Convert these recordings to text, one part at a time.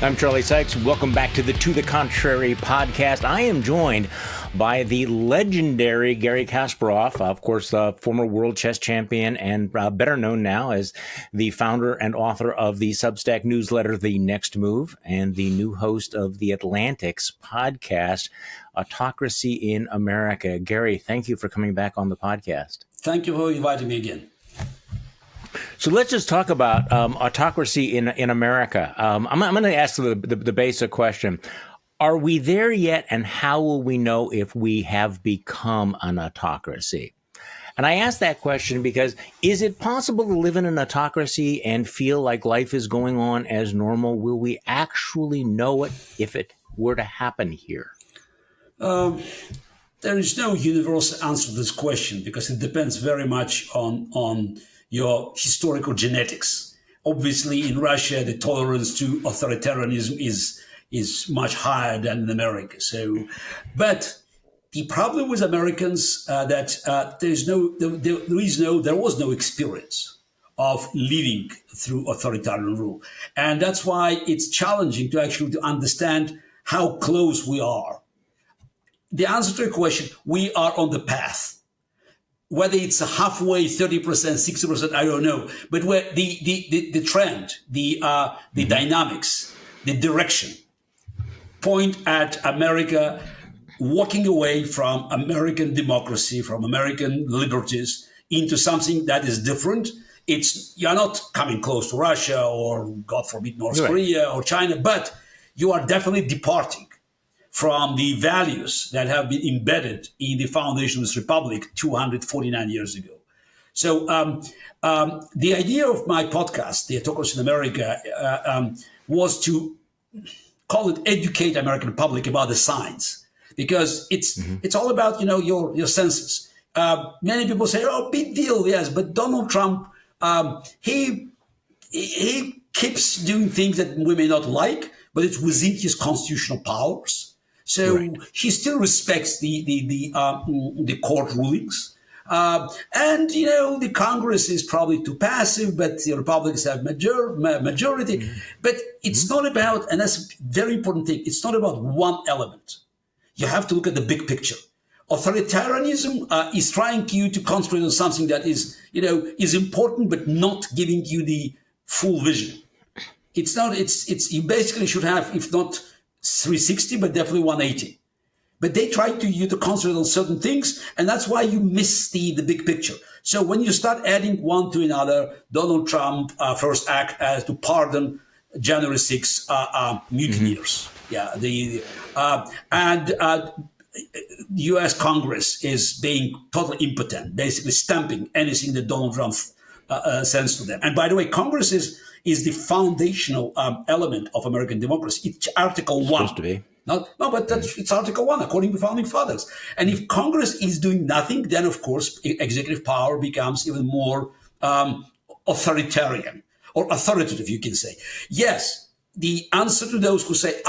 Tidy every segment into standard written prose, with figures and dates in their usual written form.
I'm Charlie Sykes. Welcome back to the Contrary podcast. I am joined by the legendary Garry Kasparov, of course, former world chess champion and better known now as the founder and author of the Substack newsletter, The Next Move, and the new host of the Atlantic's podcast, Autocracy in America. Garry, thank you for coming back on the podcast. Thank you for inviting me again. So let's just talk about autocracy in America. I'm going to ask the basic question. Are we there yet, and how will we know if we have become an autocracy? And I ask that question because is it possible to live in an autocracy and feel like life is going on as normal? Will we actually know it if it were to happen here? There is no universal answer to this question because it depends very much on your historical genetics. Obviously, in Russia, the tolerance to authoritarianism is much higher than in America. But the problem with Americans that there was no experience of living through authoritarian rule, and that's why it's challenging to actually understand how close we are. The answer to your question: we are on the path. Whether it's a halfway, 30%, 60%, I don't know. But where the trend, the dynamics, the direction point at America walking away from American democracy, from American liberties into something that is different. You're not coming close to Russia or, God forbid, North Korea or China, but you are definitely departing from the values that have been embedded in the foundation of this republic 249 years ago. So the idea of my podcast, The Autocracy in America, was to call it educate American public about the science, because it's all about your senses. Many people say, "Oh, big deal, yes," but Donald Trump he keeps doing things that we may not like, but it's within his constitutional powers. So he still respects the court rulings. And, the Congress is probably too passive, but the Republicans have majority. But it's not about, and that's a very important thing, it's not about one element. You have to look at the big picture. Authoritarianism is trying you to concentrate on something that is important, but not giving you the full vision. It's not, you basically should have, if not 360, but definitely 180. But they try you to concentrate on certain things, and that's why you miss the big picture. So when you start adding one to another, Donald Trump first act as to pardon January 6 mutineers. Yeah, the U.S. Congress is being totally impotent, basically stamping anything that Donald Trump sends to them. And by the way, Congress is the foundational element of American democracy. It's Article 1. Supposed to be. No, but it's Article 1, according to founding fathers. And if Congress is doing nothing, then, of course, executive power becomes even more authoritarian or authoritative, you can say. Yes, the answer to those who say,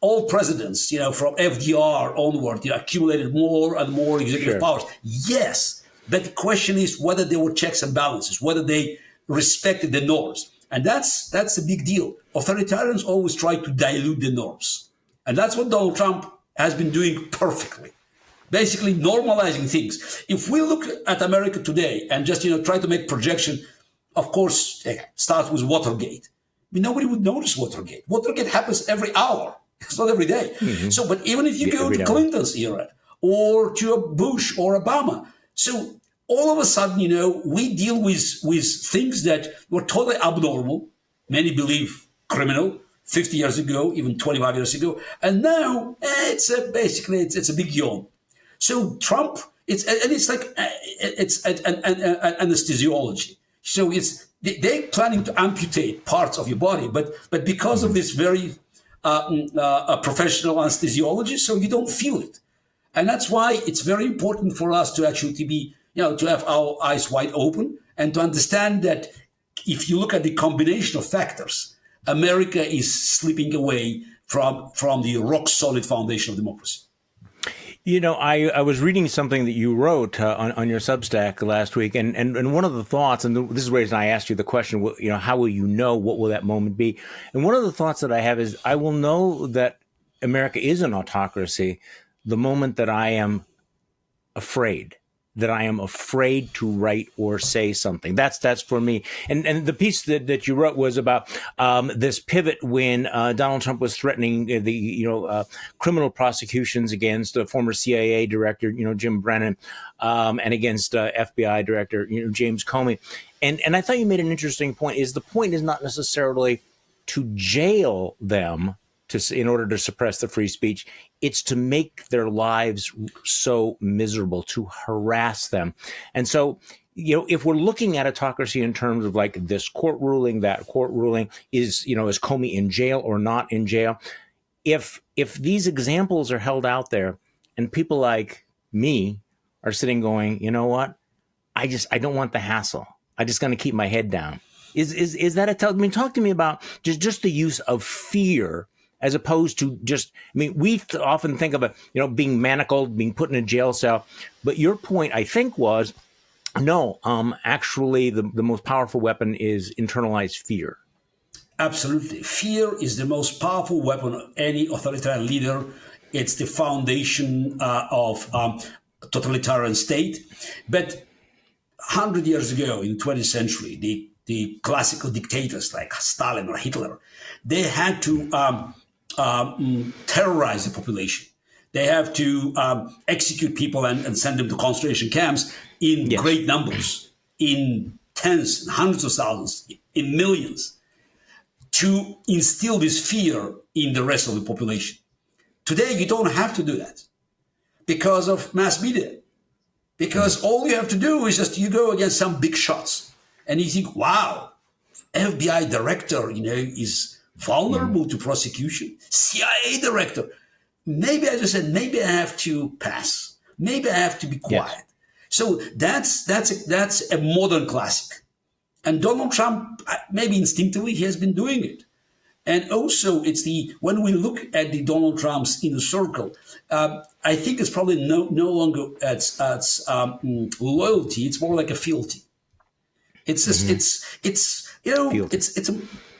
all presidents, from FDR onward, accumulated more and more executive powers. Yes, but the question is whether there were checks and balances, whether they respected the norms. And that's a big deal. Authoritarians always try to dilute the norms. And that's what Donald Trump has been doing perfectly, basically normalizing things. If we look at America today and just, try to make projection, of course, start with Watergate. Nobody would notice Watergate. Watergate happens every hour. It's not every day. So, but even if you go to Clinton's era or to a Bush or Obama, so all of a sudden, we deal with things that were totally abnormal. Many believe criminal 50 years ago, even 25 years ago. And now it's a big yawn. So Trump, it's like an anesthesiology. So they're planning to amputate parts of your body, but because of this very professional anesthesiology, so you don't feel it. And that's why it's very important for us to actually to have our eyes wide open and to understand that if you look at the combination of factors, America is slipping away from the rock solid foundation of democracy. I was reading something that you wrote on your Substack last week, and one of the thoughts, and this is the reason I asked you the question, how will you know? What will that moment be? And one of the thoughts that I have is I will know that America is an autocracy the moment that I am afraid. That I am afraid to write or say something. That's for me. And the piece that you wrote was about this pivot when Donald Trump was threatening the criminal prosecutions against former CIA director Jim Brennan and against FBI director James Comey. And I thought you made an interesting point. The point is not necessarily to jail them in order to suppress the free speech. It's to make their lives so miserable, to harass them. And so, if we're looking at autocracy in terms of like this court ruling, that court ruling, is Comey in jail or not in jail? If these examples are held out there and people like me are sitting going, you know what? I don't want the hassle. I just going to keep my head down. Is that talk to me about just the use of fear as opposed to we often think of it, being manacled, being put in a jail cell. But your point, I think, was, no, actually the most powerful weapon is internalized fear. Absolutely. Fear is the most powerful weapon of any authoritarian leader. It's the foundation of totalitarian state. But 100 years ago, in the 20th century, the classical dictators like Stalin or Hitler, they had to terrorize the population. They have to execute people and send them to concentration camps in great numbers, in tens, hundreds of thousands, in millions, to instill this fear in the rest of the population. Today, you don't have to do that because of mass media. Because all you have to do is just you go against some big shots and you think, wow, FBI director, is vulnerable to prosecution. CIA director. Maybe I have to pass. Maybe I have to be quiet. Yes. So that's a modern classic. And Donald Trump, maybe instinctively, he has been doing it. And also, when we look at the Donald Trumps in the circle, I think it's probably no longer as loyalty. It's more like a fealty. It's just, it's a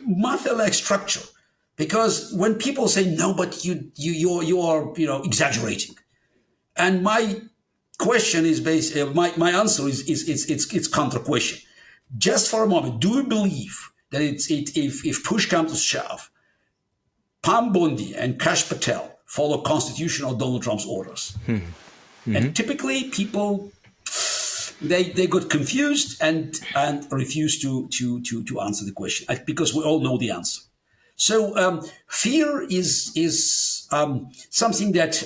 mafia-like structure, because when people say no, but you are exaggerating, and my question is my answer is counter question. Just for a moment, do you believe that if push comes to shove, Pam Bondi and Kash Patel follow constitutional Donald Trump's orders? And typically people they got confused and refused to answer the question because we all know the answer. So fear is something that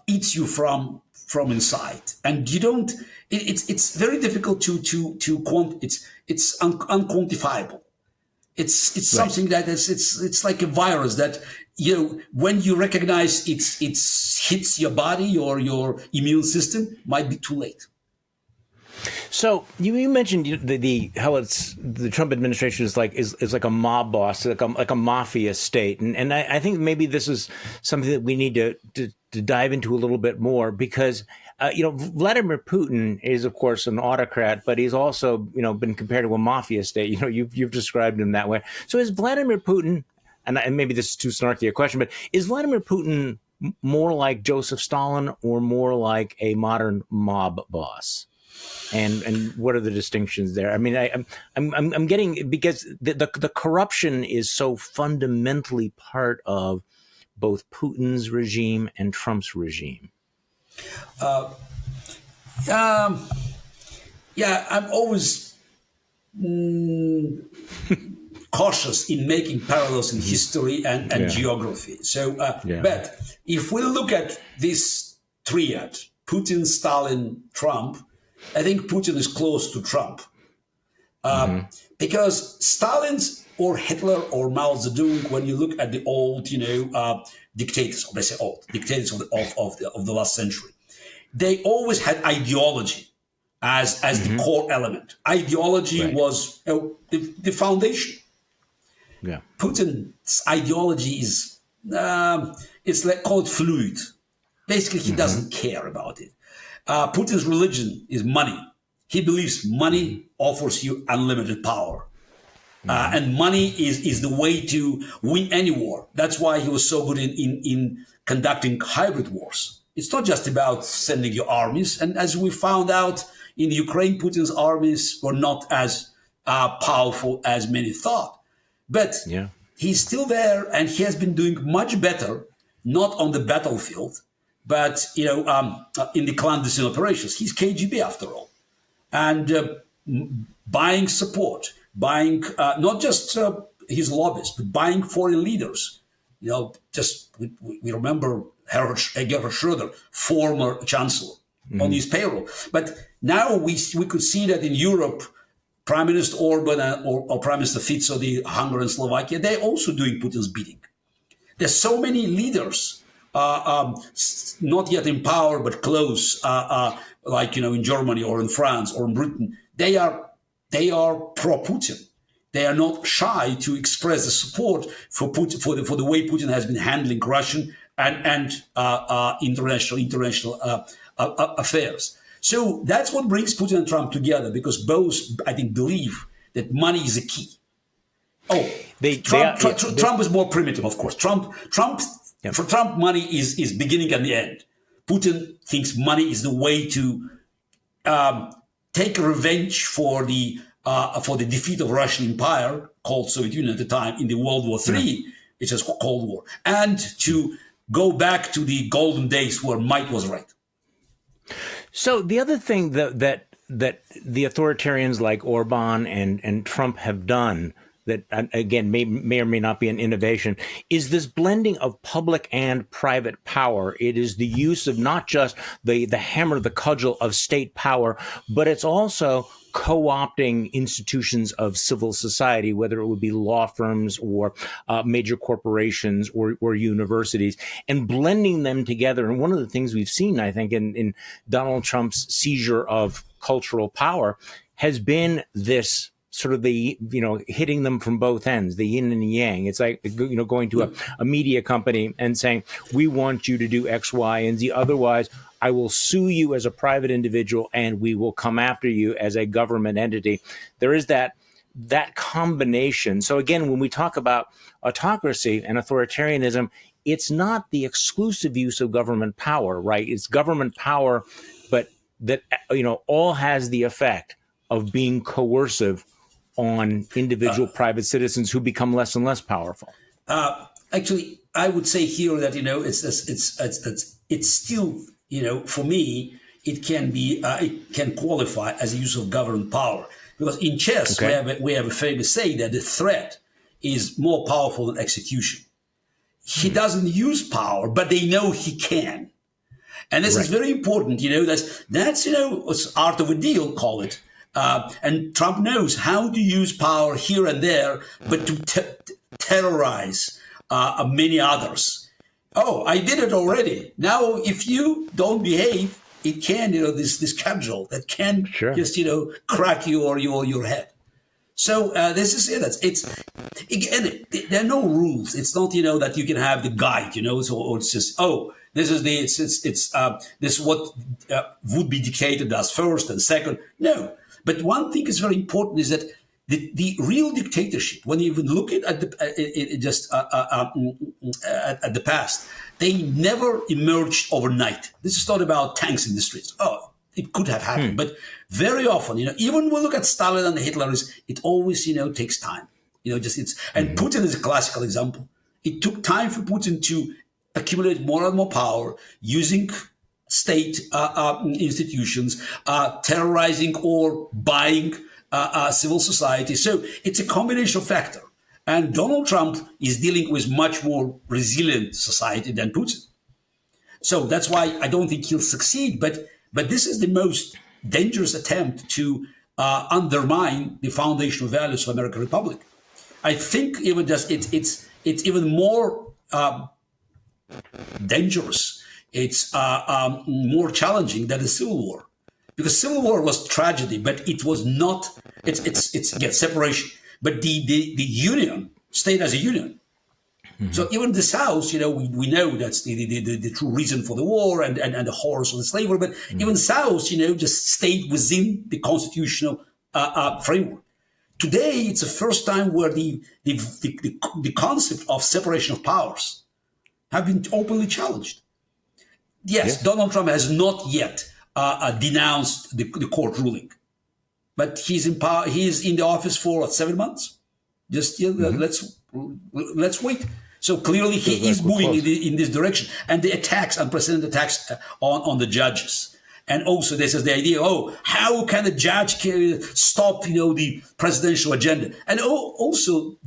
eats you from inside, and you don't. It's very difficult to it's unquantifiable. It's something that it's like a virus that when you recognize it hits your body or your immune system, might be too late. So you mentioned how the Trump administration is like a mob boss, like a mafia state, and I think maybe this is something that we need to dive into a little bit more, because Vladimir Putin is of course an autocrat, but he's also been compared to a mafia state. You've described him that way. So is Vladimir Putin, and maybe this is too snarky a question, but is Vladimir Putin more like Joseph Stalin or more like a modern mob boss? And what are the distinctions there? I mean, I'm getting, because the corruption is so fundamentally part of both Putin's regime and Trump's regime. I'm always cautious in making parallels in history and geography. So, but if we look at this triad, Putin, Stalin, Trump, I think Putin is close to Trump. Because Stalin's or Hitler or Mao Zedong, when you look at the old, dictators, or let's say old dictators of the last century, they always had ideology as the core element. Ideology was the foundation. Yeah. Putin's ideology is it's like called fluid. Basically, he doesn't care about it. Putin's religion is money. He believes money offers you unlimited power. And money is the way to win any war. That's why he was so good in conducting hybrid wars. It's not just about sending your armies. And as we found out in Ukraine, Putin's armies were not as powerful as many thought. But he's still there, and he has been doing much better, not on the battlefield, but in the clandestine operations. He's KGB after all, and buying support, buying not just his lobbyists, but buying foreign leaders. We remember Gerhard Schröder, former chancellor, on his payroll. But now we could see that in Europe, Prime Minister Orban or Prime Minister Fico, the Hungary and Slovakia, they're also doing Putin's bidding. There's so many leaders, not yet in power, but close, like, in Germany or in France or in Britain. They are pro-Putin. They are not shy to express the support for Putin, for the way Putin has been handling Russian and international affairs. So that's what brings Putin and Trump together, because both, I think, believe that money is a key. Trump is more primitive, of course. For Trump, money is beginning and the end. Putin thinks money is the way to take revenge for the defeat of Russian Empire, called Soviet Union at the time, in the World War III, which is Cold War, and to go back to the golden days where might was right. So the other thing that the authoritarians like Orban and Trump have done that, again, may or may not be an innovation, is this blending of public and private power. It is the use of not just the hammer, the cudgel of state power, but it's also co-opting institutions of civil society, whether it would be law firms or major corporations or universities, and blending them together. And one of the things we've seen, I think, in Donald Trump's seizure of cultural power has been this sort of hitting them from both ends, the yin and the yang. It's like, going to a media company and saying, we want you to do X, Y, and Z. Otherwise, I will sue you as a private individual and we will come after you as a government entity. There is that combination. So again, when we talk about autocracy and authoritarianism, it's not the exclusive use of government power, right? It's government power, but that, all has the effect of being coercive on individual private citizens who become less and less powerful. Actually, I would say here that, it's still, for me, it can qualify as a use of government power, because in chess we have a famous saying that the threat is more powerful than execution. He doesn't use power, but they know he can, and this is very important. That's art of a deal, call it. And Trump knows how to use power here and there, but to terrorize many others. Oh, I did it already. Now, if you don't behave, it can, this cudgel that can just, crack your head. So this is it. It's again, there are no rules. It's not, that you can have the guide, or it's just, this is this is what would-be dictator does first and second. No. But one thing is very important is that the real dictatorship, when you even look at the past, they never emerged overnight. This is not about tanks in the streets. Oh, it could have happened, but very often, even when we look at Stalin and Hitler, it always, takes time. And Putin is a classical example. It took time for Putin to accumulate more and more power using state institutions, terrorizing or buying civil society. So it's a combination of factors. And Donald Trump is dealing with much more resilient society than Putin. So that's why I don't think he'll succeed. But this is the most dangerous attempt to undermine the foundational values of American Republic. I think even just it's even more dangerous. It's more challenging than the Civil War, because Civil War was tragedy, but it was not. It's again separation. But the union stayed as a union. So even this house, we know that's the true reason for the war and the horrors of the slavery. But even this house, just stayed within the constitutional framework. Today, it's the first time where the concept of separation of powers have been openly challenged. Yes, Donald Trump has not yet denounced the court ruling, but he's in power. He's in the office for 7 months. Just let's wait. So clearly, he is moving in this direction, and the unprecedented attacks on the judges. And also, this is the idea: how can a judge stop, the presidential agenda? And also,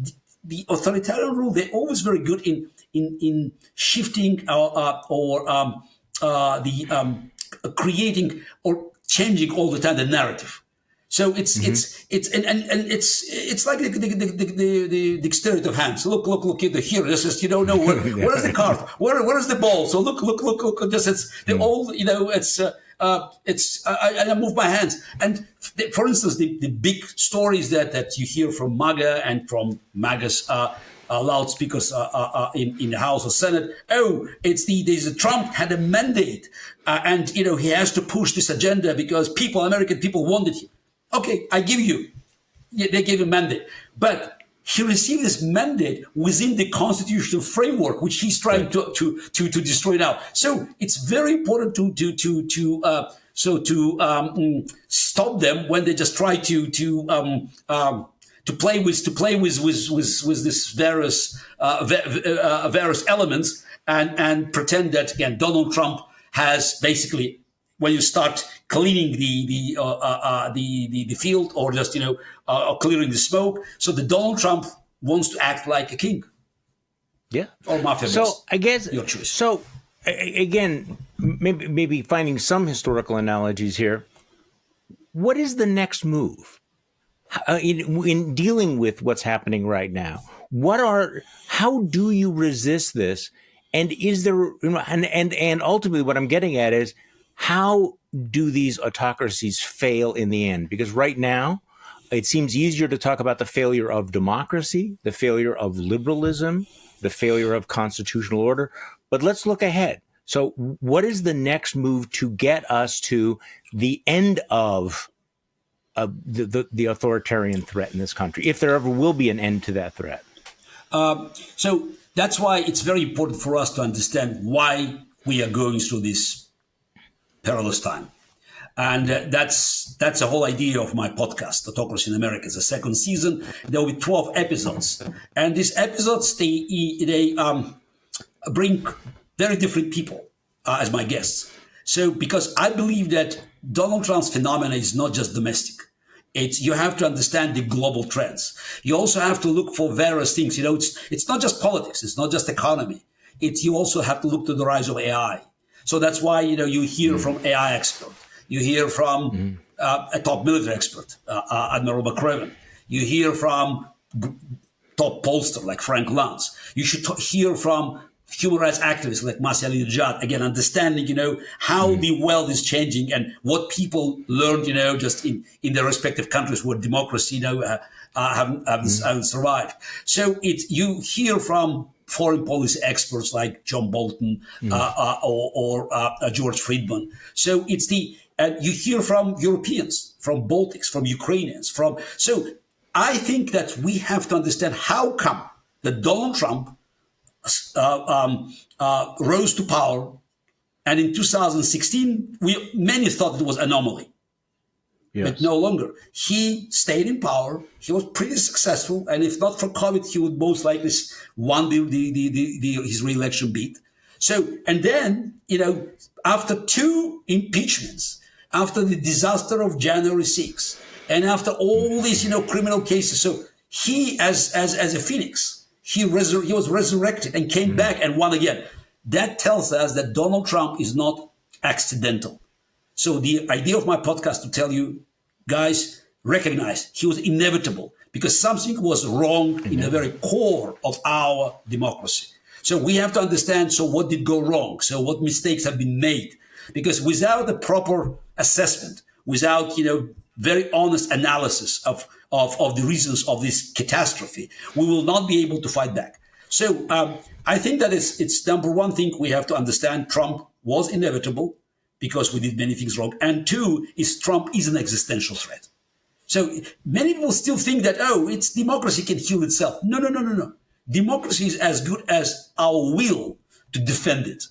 the authoritarian rule. They're always very good in shifting creating or changing all the time the narrative. So it's like the dexterity of hands. Look here. Just you don't know where is the carve, where is the ball. So look. Just it's the old. I move my hands. And for instance, the big stories that you hear from MAGA and from MAGA's loudspeakers in the House or Senate. Trump had a mandate, and he has to push this agenda because American people wanted him. Okay, I give you. They gave him a mandate, but he received this mandate within the constitutional framework, which he's trying to destroy now. So it's very important to stop them when they just try to play with this various elements and pretend that again Donald Trump has basically, when you start cleaning the field or just clearing the smoke, so the Donald Trump wants to act like a king. Yeah. Or mafia. So I guess your choice. So again, maybe finding some historical analogies here. What is the next move in dealing with what's happening right now? How do you resist this? And is there, and ultimately what I'm getting at is, how do these autocracies fail in the end? Because right now, it seems easier to talk about the failure of democracy, the failure of liberalism, the failure of constitutional order. But let's look ahead. So what is the next move to get us to the end of the authoritarian threat in this country, if there ever will be an end to that threat? So that's why it's very important for us to understand why we are going through this perilous time. And that's the whole idea of my podcast, Autocracy in America. It's the second season. There will be 12 episodes. And these episodes, they bring very different people as my guests. So because I believe that Donald Trump's phenomenon is not just domestic. You have to understand the global trends. You also have to look for various things. It's not just politics. It's not just economy. You also have to look to the rise of AI. So that's why, you hear from AI expert. You hear from a top military expert, Admiral McCraven. You hear from top pollster like Frank Luntz. You should hear from human rights activists like Masih Ali-Najat, again, understanding, how the world is changing and what people learned, just in their respective countries where democracy, haven't survived. So you hear from foreign policy experts like John Bolton or George Friedman. So you hear from Europeans, from Baltics, from Ukrainians, so I think that we have to understand how come that Donald Trump rose to power, and in 2016 many thought it was anomaly. Yes. But no longer. He stayed in power. He was pretty successful, and if not for COVID, he would most likely won his re-election bid. So, and then after 2 impeachments, after the disaster of January 6th, and after all these criminal cases, so he as a phoenix, he was resurrected and came back and won again. That tells us that Donald Trump is not accidental. So the idea of my podcast to tell you, guys, recognize he was inevitable because something was wrong in the very core of our democracy. So we have to understand, so what did go wrong? So what mistakes have been made? Because without a proper assessment, without, very honest analysis of the reasons of this catastrophe, we will not be able to fight back. So I think that it's number one thing we have to understand: Trump was inevitable because we did many things wrong, and two is Trump is an existential threat. So many people still think that, oh, it's democracy can heal itself. No, no, no, no, no. Democracy is as good as our will to defend it.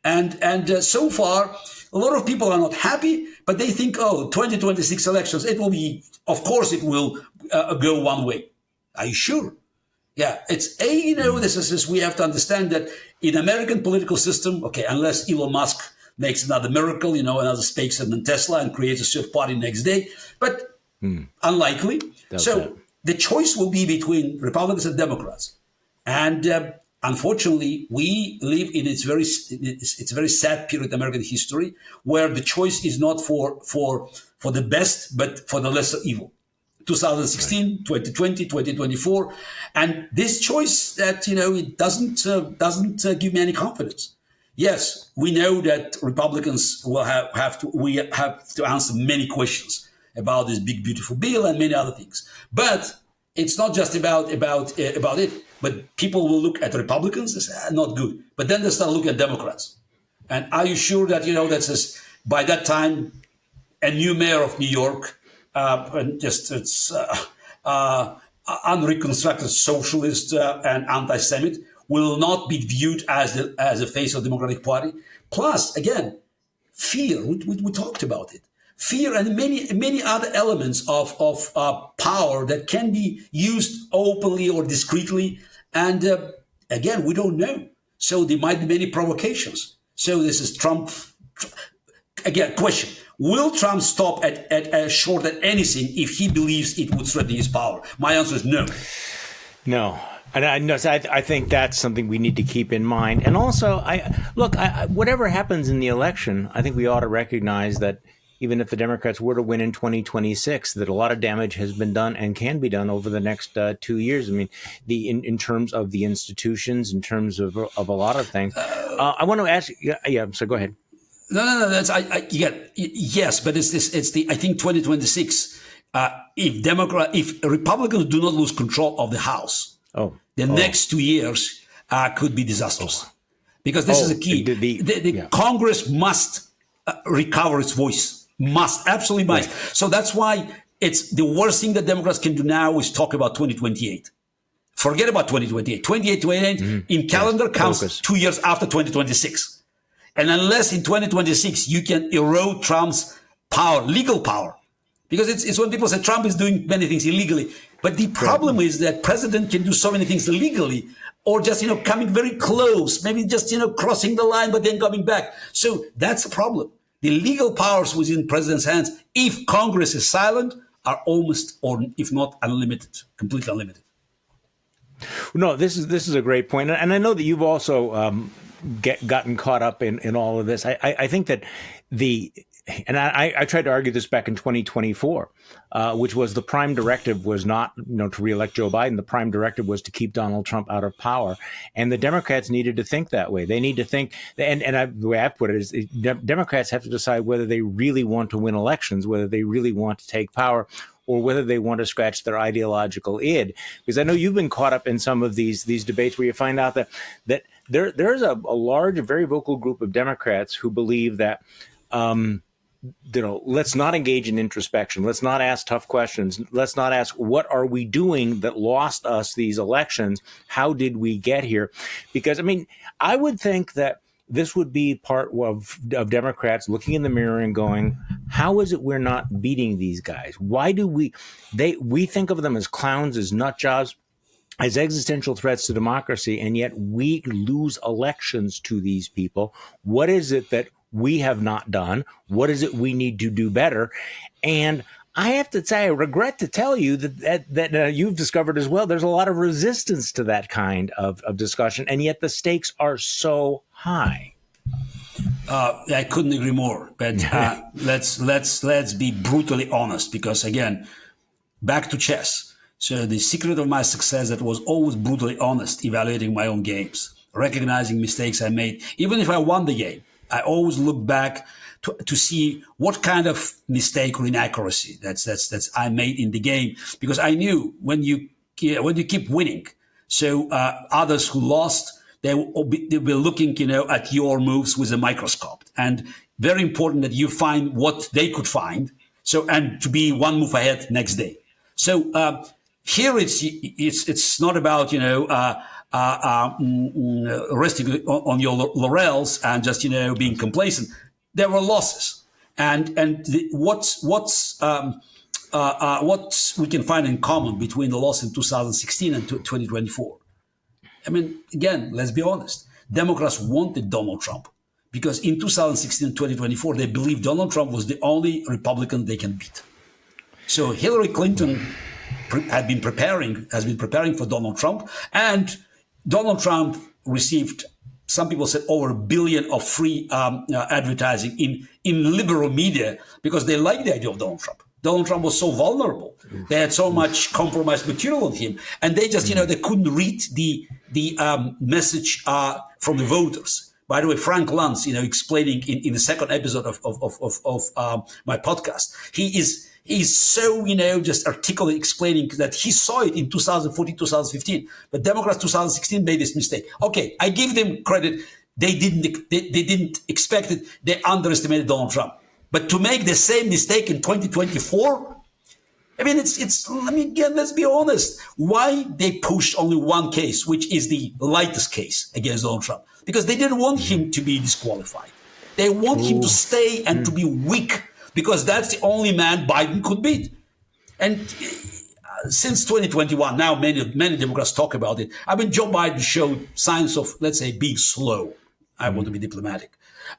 And so far, a lot of people are not happy, but they think, oh, 2026 elections, it will be, of course, it will go one way. Are you sure? Yeah, this is, we have to understand that in American political system, okay, unless Elon Musk makes another miracle, another SpaceX and Tesla and creates a third party next day, but unlikely. The choice will be between Republicans and Democrats. And unfortunately, we live in it's a very sad period in American history where the choice is not for the best, but for the lesser evil. 2016, 2020, 2024. And this choice that, it doesn't give me any confidence. Yes, we know that Republicans will we have to answer many questions about this big, beautiful bill and many other things. But it's not just about it. But people will look at Republicans and say, not good. But then they start looking at Democrats. And are you sure that, that's by that time, a new mayor of New York, it's unreconstructed socialist and anti-Semite, will not be viewed as the face of the Democratic Party? Plus, again, fear. We talked about it. Fear and many other elements of power that can be used openly or discreetly. And again, we don't know. So there might be many provocations. So this is Trump. Again, question. Will Trump stop at short at anything if he believes it would threaten his power? My answer is no. No. And I think that's something we need to keep in mind. And also, whatever happens in the election, I think we ought to recognize that even if the Democrats were to win in 2026, that a lot of damage has been done and can be done over the next 2 years. I mean, in terms of the institutions, in terms of a lot of things. I want to ask. Yeah. So go ahead. No. That's yes, but I think 2026. If Republicans do not lose control of the House, the next 2 years could be disastrous, because this is the key. The Congress must recover its voice. Absolutely must. Right. So that's why it's the worst thing that Democrats can do now is talk about 2028. Forget about 2028. 28 in calendar comes 2 years after 2026. And unless in 2026 you can erode Trump's power, legal power, because it's when people say Trump is doing many things illegally. But the problem is that president can do so many things illegally, or just, coming very close, maybe just, crossing the line, but then coming back. So that's the problem. The legal powers within the president's hands, if Congress is silent, are almost, or if not unlimited, completely unlimited. No, this is a great point. And I know that you've also gotten caught up in all of this. I think that I tried to argue this back in 2024, which was the prime directive was not, to reelect Joe Biden. The prime directive was to keep Donald Trump out of power. And the Democrats needed to think that way. They need to think, the way I put it is Democrats have to decide whether they really want to win elections, whether they really want to take power, or whether they want to scratch their ideological id. Because I know you've been caught up in some of these debates where you find out that there's a large, very vocal group of Democrats who believe that, let's not engage in introspection. Let's not ask tough questions. Let's not ask, what are we doing that lost us these elections? How did we get here? Because, I would think that this would be part of Democrats looking in the mirror and going, how is it we're not beating these guys? Why do we think of them as clowns, as nut jobs, as existential threats to democracy, and yet we lose elections to these people? What is it that we have not done? What is it we need to do better? And I have to say, I regret to tell you that you've discovered as well, there's a lot of resistance to that kind of discussion, and yet the stakes are so high. I couldn't agree more. But let's be brutally honest, because again, back to chess. So the secret of my success that was always brutally honest, evaluating my own games, recognizing mistakes I made, even if I won the game. I always look back to see what kind of mistake or inaccuracy that's I made in the game, because I knew when you keep winning, So others who lost, they'll be looking, at your moves with a microscope. And very important that you find what they could find. So, and to be one move ahead next day. So here it's not about, resting on your laurels and just, being complacent. There were losses. And what we can find in common between the loss in 2016 and 2024. I mean, again, let's be honest. Democrats wanted Donald Trump because in 2016 and 2024, they believed Donald Trump was the only Republican they can beat. So Hillary Clinton has been preparing for Donald Trump, and Donald Trump received, some people said, over $1 billion of free advertising in liberal media because they liked the idea of Donald Trump. Donald Trump was so vulnerable. They had so much compromised material on him, and they just, they couldn't read the message from the voters. By the way, Frank Luntz, explaining in the second episode of my podcast, he's so, just articulately explaining that he saw it in 2014, 2015, but Democrats 2016 made this mistake. Okay, I give them credit. They didn't expect it. They underestimated Donald Trump. But to make the same mistake in 2024, I mean, again, let's be honest. Why they pushed only one case, which is the lightest case against Donald Trump? Because they didn't want him to be disqualified. They want him to stay and to be weak, because that's the only man Biden could beat. And since 2021, now many Democrats talk about it. I mean, Joe Biden showed signs of, let's say, being slow. I want to be diplomatic.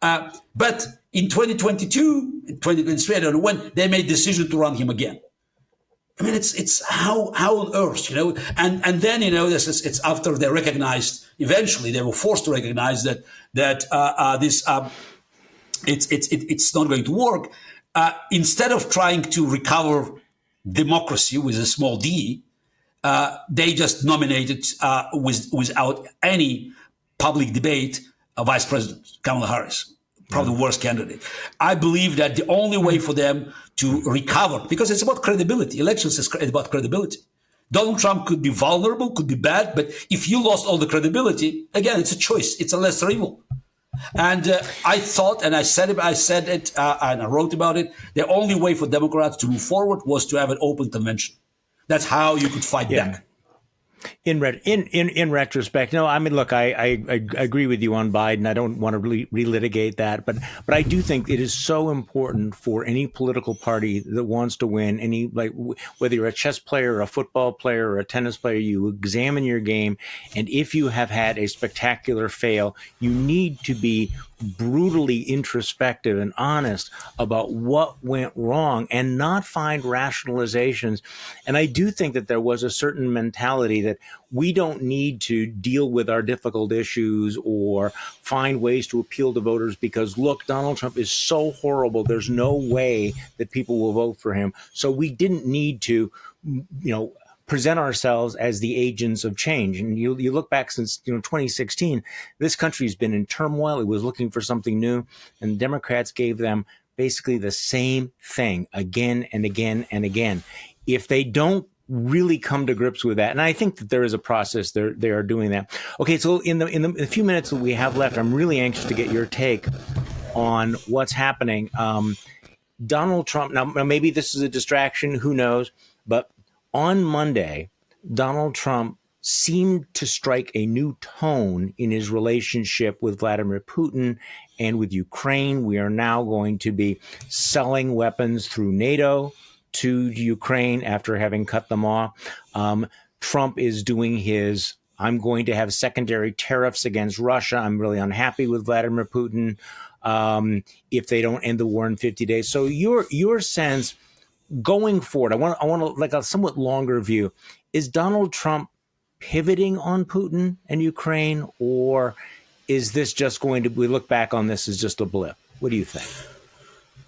But in 2022, 2023, I don't know when, they made a decision to run him again. I mean, it's how on earth, and then, it's after they recognized, eventually they were forced to recognize that it's not going to work. Instead of trying to recover democracy with a small d, they just nominated, without any public debate, a vice president, Kamala Harris. Probably the worst candidate. I believe that the only way for them to recover, because it's about credibility. Elections is about credibility. Donald Trump could be vulnerable, could be bad, but if you lost all the credibility, again, it's a choice. It's a lesser evil. And I thought, and I said it, and I wrote about it, the only way for Democrats to move forward was to have an open convention. That's how you could fight back. In retrospect, no, I mean, look, I agree with you on Biden. I don't want to relitigate that, but I do think it is so important for any political party that wants to win, whether you're a chess player, or a football player, or a tennis player, you examine your game, and if you have had a spectacular fail, you need to be brutally introspective and honest about what went wrong and not find rationalizations. And I do think that there was a certain mentality that we don't need to deal with our difficult issues or find ways to appeal to voters because, look, Donald Trump is so horrible. There's no way that people will vote for him. So we didn't need to, present ourselves as the agents of change. And you look back since 2016, this country's been in turmoil. It was looking for something new, and Democrats gave them basically the same thing again and again and again. If they don't really come to grips with that, and I think that there is a process they are doing that. Okay, so in the few minutes that we have left, I'm really anxious to get your take on what's happening. Donald Trump. Now maybe this is a distraction. Who knows? But on Monday, Donald Trump seemed to strike a new tone in his relationship with Vladimir Putin and with Ukraine. We are now going to be selling weapons through NATO to Ukraine after having cut them off. Trump is doing his, I'm going to have secondary tariffs against Russia. I'm really unhappy with Vladimir Putin if they don't end the war in 50 days. So your sense going forward, I want like a somewhat longer view. Is Donald Trump pivoting on Putin and Ukraine, or is this just going to, we look back on this as just a blip? What do you think?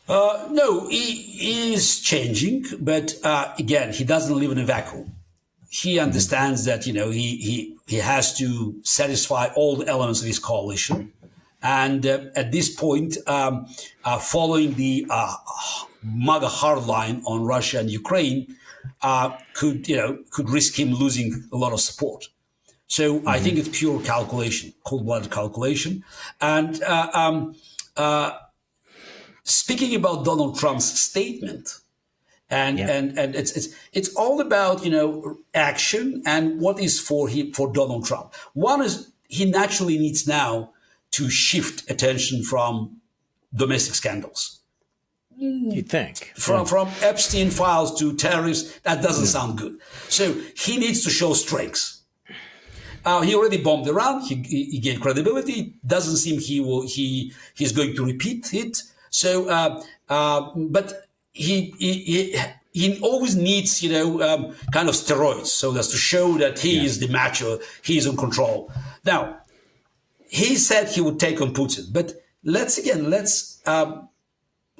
No, he is changing, but again, he doesn't live in a vacuum. He understands that, he has to satisfy all the elements of his coalition. And at this point, following the MAGA hardline on Russia and Ukraine could risk him losing a lot of support. So I think it's pure calculation, cold-blooded calculation. And speaking about Donald Trump's statement, and it's all about action and what is for Donald Trump. One is he naturally needs now to shift attention from domestic scandals. You think from Epstein files to tariffs, that doesn't sound good. So he needs to show strengths. He already bombed Iran. He gained credibility. Doesn't seem he's going to repeat it. So, but he always needs kind of steroids, so as to show that he is the macho. He's in control. Now, he said he would take on Putin, but let's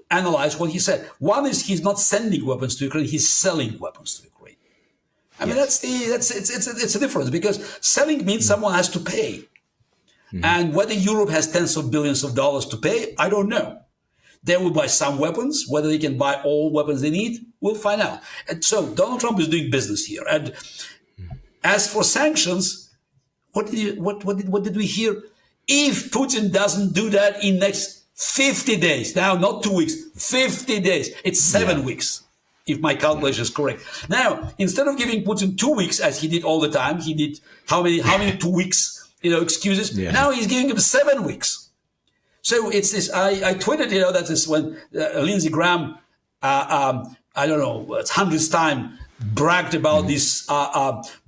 analyze what he said. One is he's not sending weapons to Ukraine; he's selling weapons to Ukraine. I mean, it's a difference, because selling means someone has to pay, and whether Europe has tens of billions of dollars to pay, I don't know. They will buy some weapons. Whether they can buy all weapons they need, we'll find out. And so Donald Trump is doing business here. And as for sanctions, what did we hear? If Putin doesn't do that in next 50 days, now not 2 weeks, 50 days, it's 7 weeks, if my calculation is correct. Now, instead of giving Putin 2 weeks, as he did all the time, he did how many 2 weeks, excuses? Yeah. Now he's giving him 7 weeks. So it's this, I tweeted, that is when Lindsey Graham, I don't know, it's 100th time, bragged about this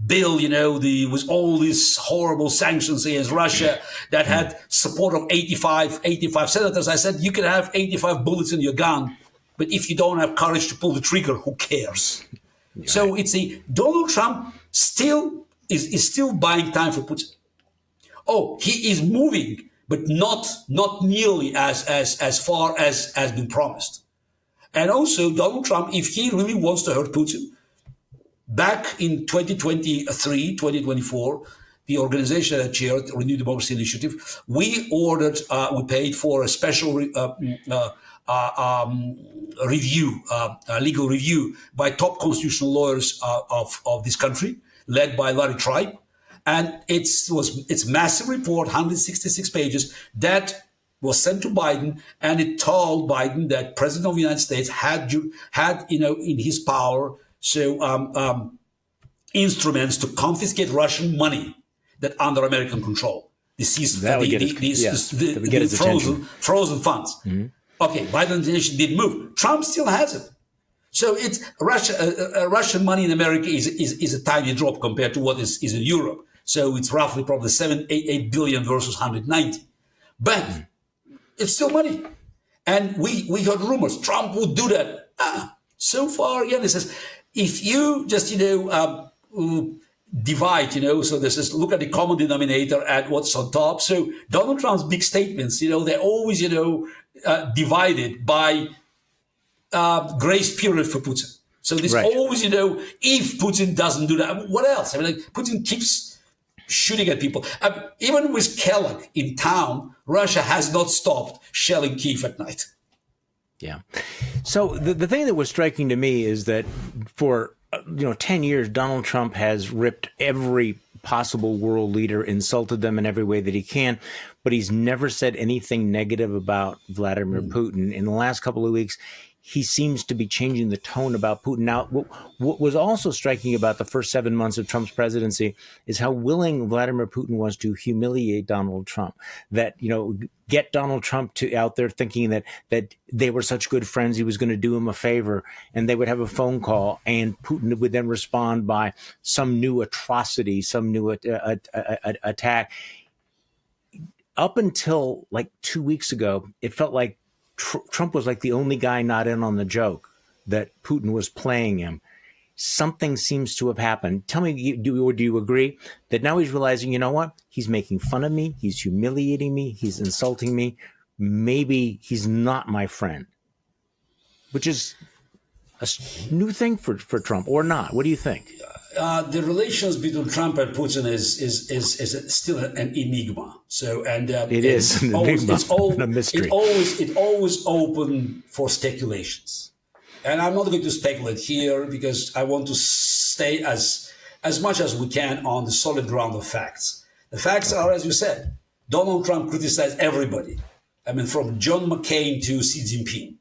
bill, with all these horrible sanctions against Russia that had support of 85 senators. I said, you can have 85 bullets in your gun, but if you don't have courage to pull the trigger, who cares? Right. So it's Donald Trump still is still buying time for Putin. Oh, he is moving, but not nearly as far as has been promised. And also, Donald Trump, if he really wants to hurt Putin, back in 2023, 2024, the organization that chaired, Renewed Democracy Initiative, we paid for a special legal review by top constitutional lawyers of this country, led by Larry Tribe. And it's a massive report, 166 pages, that was sent to Biden, and it told Biden that President of the United States had in his power instruments to confiscate Russian money that under American control. Frozen funds. Mm-hmm. Okay, Biden's administration didn't move. Trump still has it. So it's Russian money in America is a tiny drop compared to what is in Europe. So it's roughly probably 8 billion versus 190. But it's still money. And we heard rumors Trump would do that. So far, again, it says, if you just, divide, so this is look at the common denominator and what's on top. So Donald Trump's big statements, they're always, divided by grace period for Putin. So there's always, if Putin doesn't do that, what else? I mean, Putin keeps shooting at people. Even with Kellogg in town, Russia has not stopped shelling Kyiv at night. Yeah. So the thing that was striking to me is that for 10 years, Donald Trump has ripped every possible world leader, insulted them in every way that he can, but he's never said anything negative about Vladimir Putin. In the last couple of weeks, he seems to be changing the tone about Putin. Now, what was also striking about the first 7 months of Trump's presidency is how willing Vladimir Putin was to humiliate Donald Trump. That, get Donald Trump out there thinking that they were such good friends, he was going to do him a favor, and they would have a phone call, and Putin would then respond by some new atrocity, some new attack. Up until like 2 weeks ago, it felt like Trump was like the only guy not in on the joke, that Putin was playing him. Something seems to have happened. Tell me, do you agree that now he's realizing, you know what? He's making fun of me. He's humiliating me. He's insulting me. Maybe he's not my friend, which is a new thing for Trump, or not. What do you think? The relations between Trump and Putin is still an enigma. So, and it is an enigma, a mystery. It always open for speculations, and I'm not going to speculate here because I want to stay as as much as we can on the solid ground of facts. The facts are, as you said, Donald Trump criticized everybody. I mean, from John McCain to Xi Jinping.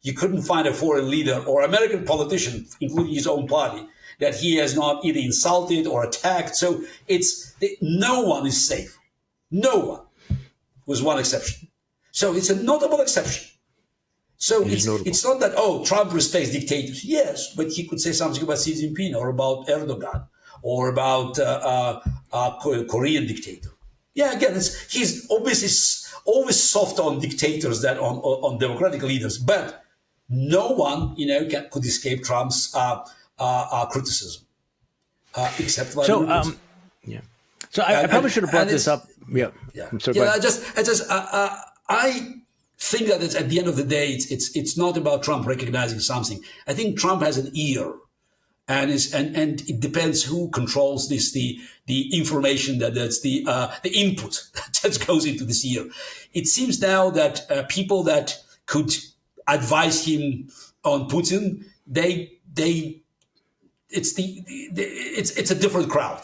You couldn't find a foreign leader or American politician, including his own party, that he has not either insulted or attacked. So no one is safe. No one, with one exception. So it's a notable exception. So it's not that, Trump respects dictators. Yes, but he could say something about Xi Jinping or about Erdogan or about a Korean dictator. Yeah, again, he's obviously always soft on dictators than on democratic leaders. But no one, could escape Trump's criticism, except Vladimir Putin. Yeah. So I probably should have brought this up. Yeah. I'm sorry, I think that at the end of the day, it's not about Trump recognizing something. I think Trump has an ear, and it depends who controls this, the information that's the input that goes into this ear. It seems now that people that could advise him on Putin, it's a different crowd.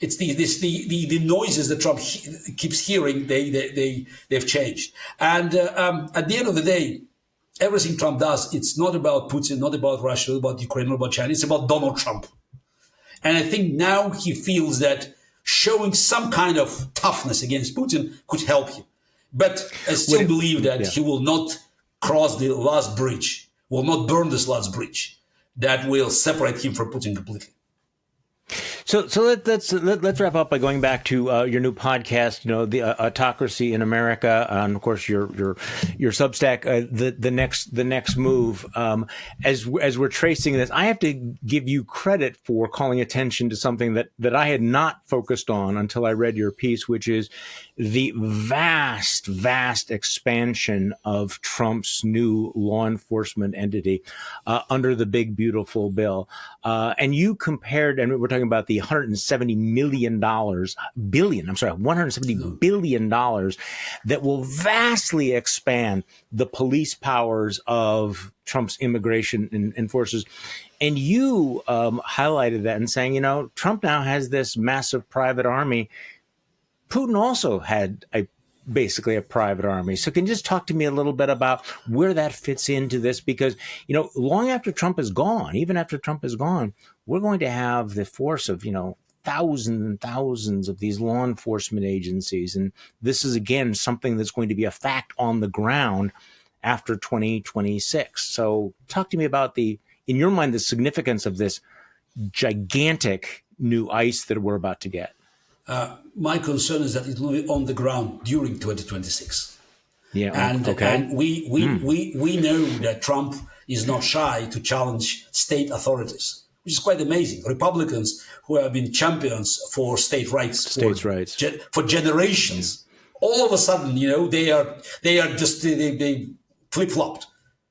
It's the noises that Trump keeps hearing. They've changed. And at the end of the day, everything Trump does, it's not about Putin, not about Russia, not about Ukraine, not about China. It's about Donald Trump. And I think now he feels that showing some kind of toughness against Putin could help him. But I still believe that he will not cross the last bridge, will not burn this last bridge that will separate him from Putin completely. So let's wrap up by going back to your new podcast, the Autocracy in America, and of course your Substack, the next move. As we're tracing this, I have to give you credit for calling attention to something that I had not focused on until I read your piece, which is the vast expansion of Trump's new law enforcement entity under the big beautiful bill, and you compared, and we're talking about the $170 billion that will vastly expand the police powers of Trump's immigration enforcers. And you highlighted that and saying, Trump now has this massive private army. Putin also had basically a private army. So can you just talk to me a little bit about where that fits into this? Because, long after Trump is gone, even after Trump is gone, we're going to have the force of, thousands and thousands of these law enforcement agencies. And this is, again, something that's going to be a fact on the ground after 2026. So talk to me about in your mind, the significance of this gigantic new ICE that we're about to get. My concern is that it will be on the ground during 2026. Yeah, and we know that Trump is not shy to challenge state authorities, which is quite amazing. Republicans who have been champions for state rights for generations, all of a sudden, they flip-flopped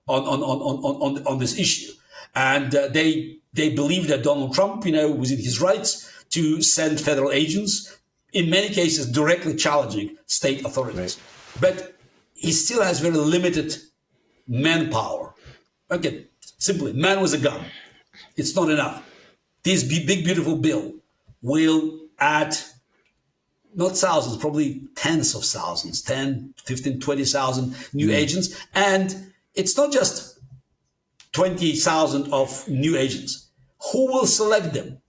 on this issue, and they believe that Donald Trump, was in his rights to send federal agents, in many cases directly challenging state authorities. Right. But he still has very limited manpower. Okay, simply, man with a gun. It's not enough. This big, beautiful bill will add not thousands, probably tens of thousands, 10, 15, 20,000 new agents. And it's not just 20,000 of new agents. Who will select them?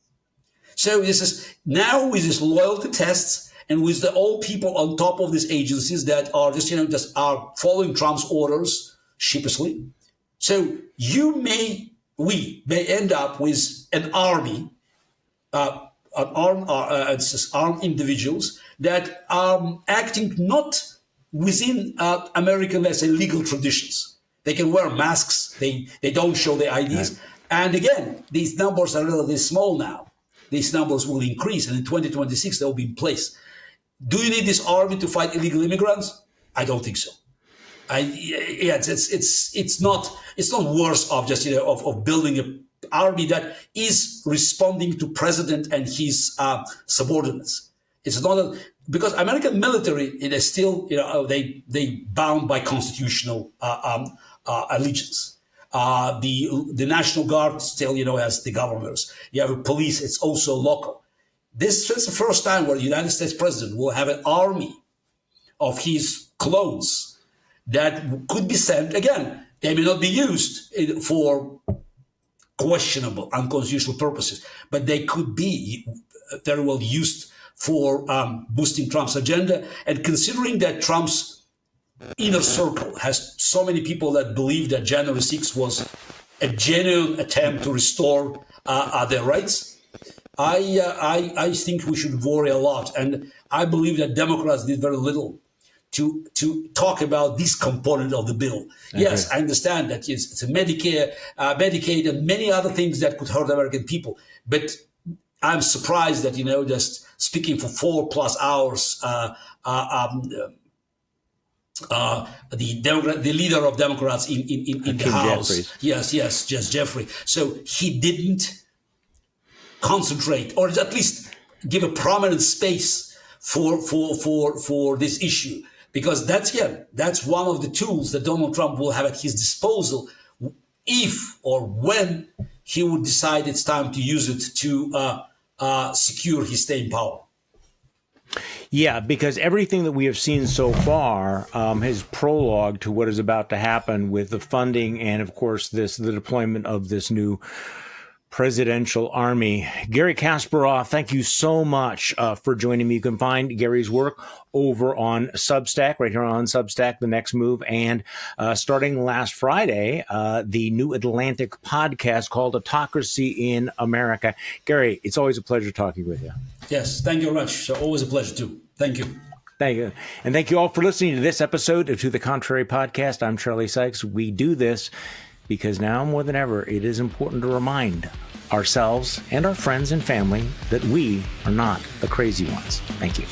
So this is now with these loyalty tests and with the old people on top of these agencies that are just are following Trump's orders sheepishly. So we may end up with an army, armed individuals that are acting not within American, let's say, legal traditions. They can wear masks. They don't show their IDs. Right. And again, these numbers are relatively small now. These numbers will increase, and in 2026 they'll be in place. Do you need this army to fight illegal immigrants? I don't think so. It's not worse of just of building an army that is responding to president and his subordinates. It's not because American military it is still they bound by constitutional allegiance. The National Guard still, has the governors. You have a police, it's also local. This is the first time where the United States president will have an army of his clones that could be sent. Again, they may not be used for questionable, unconstitutional purposes, but they could be very well used for boosting Trump's agenda. And considering that Trump's inner circle has so many people that believe that January 6th was a genuine attempt to restore their rights, I think we should worry a lot. And I believe that Democrats did very little to talk about this component of the bill. Okay. Yes, I understand that it's a Medicare, Medicaid, and many other things that could hurt American people. But I'm surprised that, just speaking for 4+ hours, the leader of Democrats in the House. Jeffries. Yes, just Jeffrey. So he didn't concentrate, or at least give a prominent space for this issue, because that's one of the tools that Donald Trump will have at his disposal if or when he would decide it's time to use it to secure his stay in power. Yeah, because everything that we have seen so far has prologue to what is about to happen with the funding and, of course, the deployment of this new presidential army. Garry Kasparov, thank you so much for joining me. You can find Garry's work over on Substack, right here on Substack, The Next Move, and starting last Friday, the New Atlantic podcast called Autocracy in America. Garry, it's always a pleasure talking with you. Yes, thank you very much. So always a pleasure too. Thank you. Thank you. And thank you all for listening to this episode of To the Contrary podcast. I'm Charlie Sykes. We do this because now more than ever, it is important to remind ourselves and our friends and family that we are not the crazy ones. Thank you.